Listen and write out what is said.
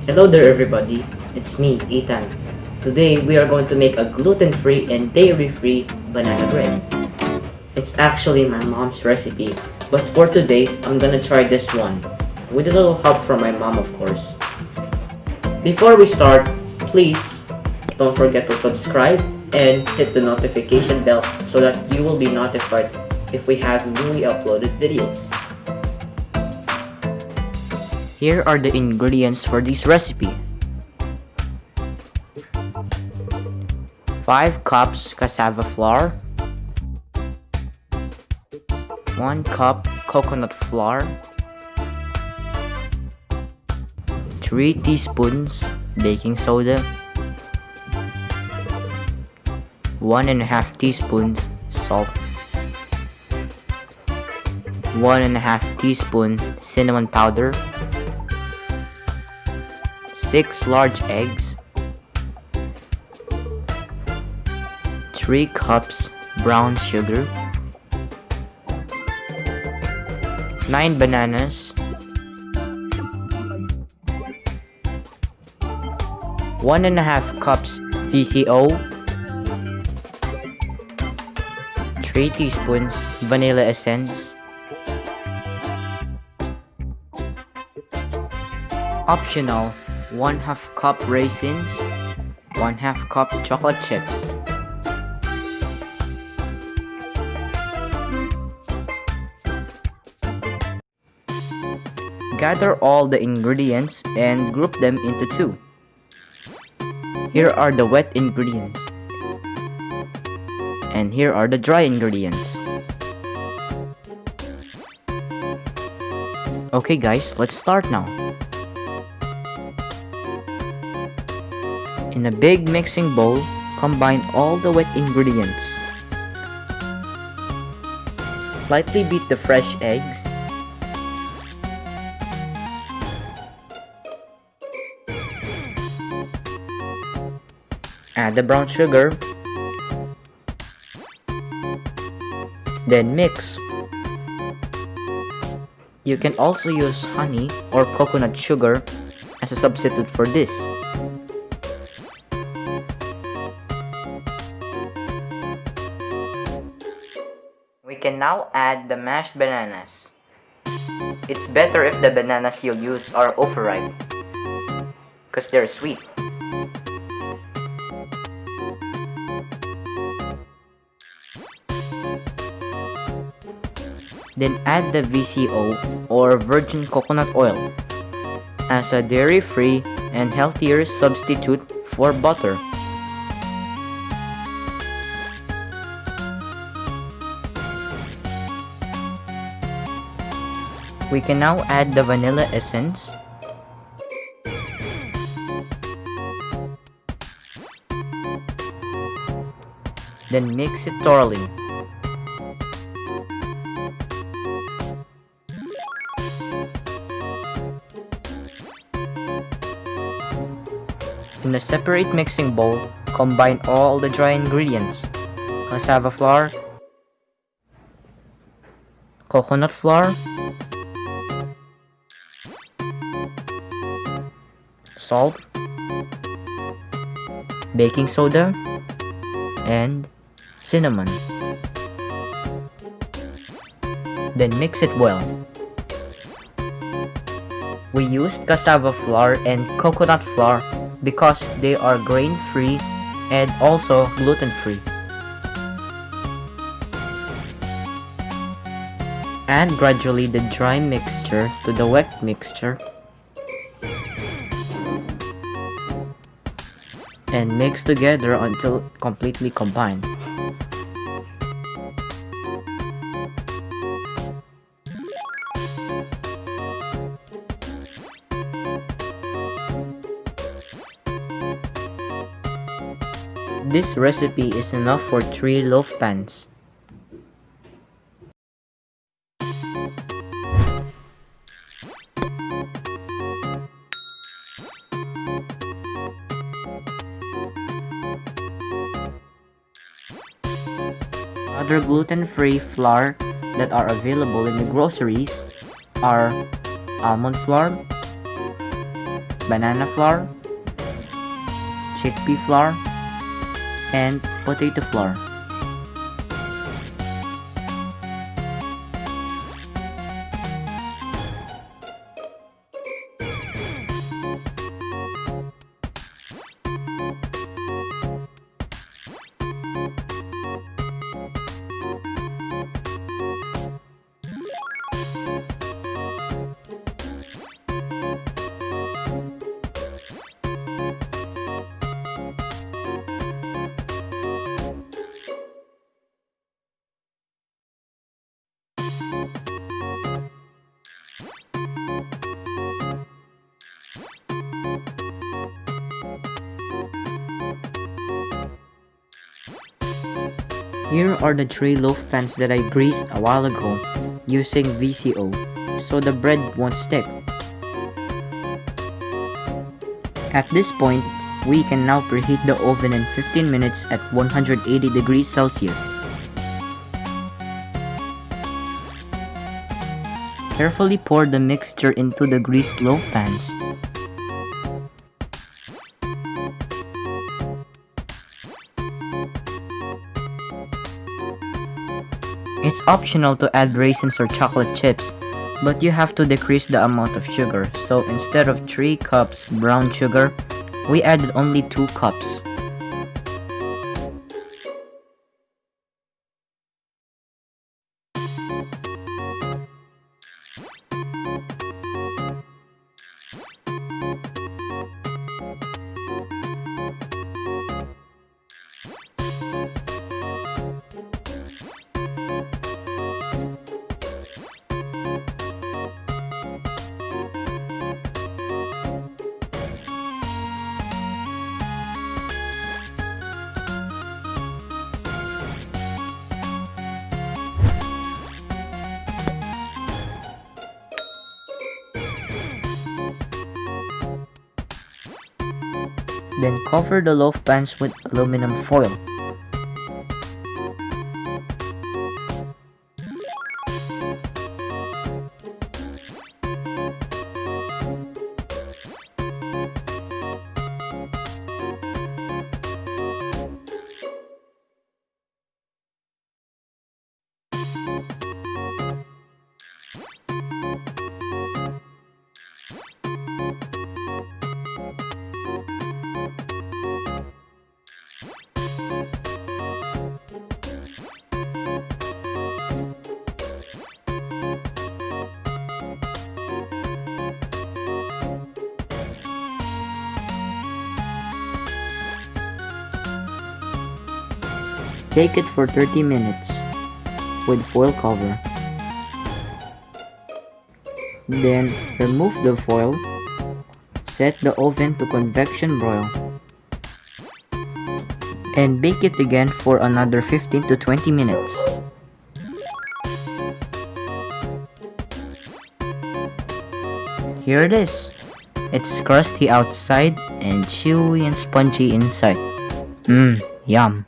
Hello there everybody, it's me, Ethan. Today we are going to make a gluten-free and dairy-free banana bread. It's actually my mom's recipe, but for today, I'm gonna try this one, with a little help from my mom of course. Before we start, please don't forget to subscribe and hit the notification bell so that you will be notified if we have newly uploaded videos. Here are the ingredients for this recipe. 5 cups cassava flour, 1 cup coconut flour, 3 teaspoons baking soda, 1.5 teaspoons salt, 1.5 teaspoon cinnamon powder, 6 large eggs, 3 cups brown sugar, 9 bananas, 1.5 cups VCO, 3 teaspoons vanilla essence, optional 1/2 cup raisins, 1/2 cup chocolate chips. Gather all the ingredients and group them into two. Here are the wet ingredients, and here are the dry ingredients. Okay guys, let's start now. In a big mixing bowl, combine all the wet ingredients. Lightly beat the fresh eggs. Add the brown sugar. Then mix. You can also use honey or coconut sugar as a substitute for this. We can now add the mashed bananas. It's better if the bananas you'll use are overripe, because they're sweet. Then add the VCO or virgin coconut oil as a dairy-free and healthier substitute for butter. We can now add the vanilla essence, then mix it thoroughly. In a separate mixing bowl, combine all the dry ingredients: cassava flour, coconut flour, salt, baking soda, and cinnamon. Then mix it well. We used cassava flour and coconut flour because they are grain-free and also gluten-free. Add gradually the dry mixture to the wet mixture and mix together until completely combined. This recipe is enough for 3 loaf pans. Other gluten-free flour that are available in the groceries are almond flour, banana flour, chickpea flour, and potato flour. Here are the 3 loaf pans that I greased a while ago using VCO so the bread won't stick. At this point, we can now preheat the oven in 15 minutes at 180 degrees Celsius. Carefully pour the mixture into the greased loaf pans. It's optional to add raisins or chocolate chips, but you have to decrease the amount of sugar, so instead of 3 cups brown sugar, we added only 2 cups. Then cover the loaf pans with aluminum foil. Bake it for 30 minutes with foil cover. Then remove the foil. Set the oven to convection broil. And bake it again for another 15 to 20 minutes. Here it is. It's crusty outside and chewy and spongy inside. Yum.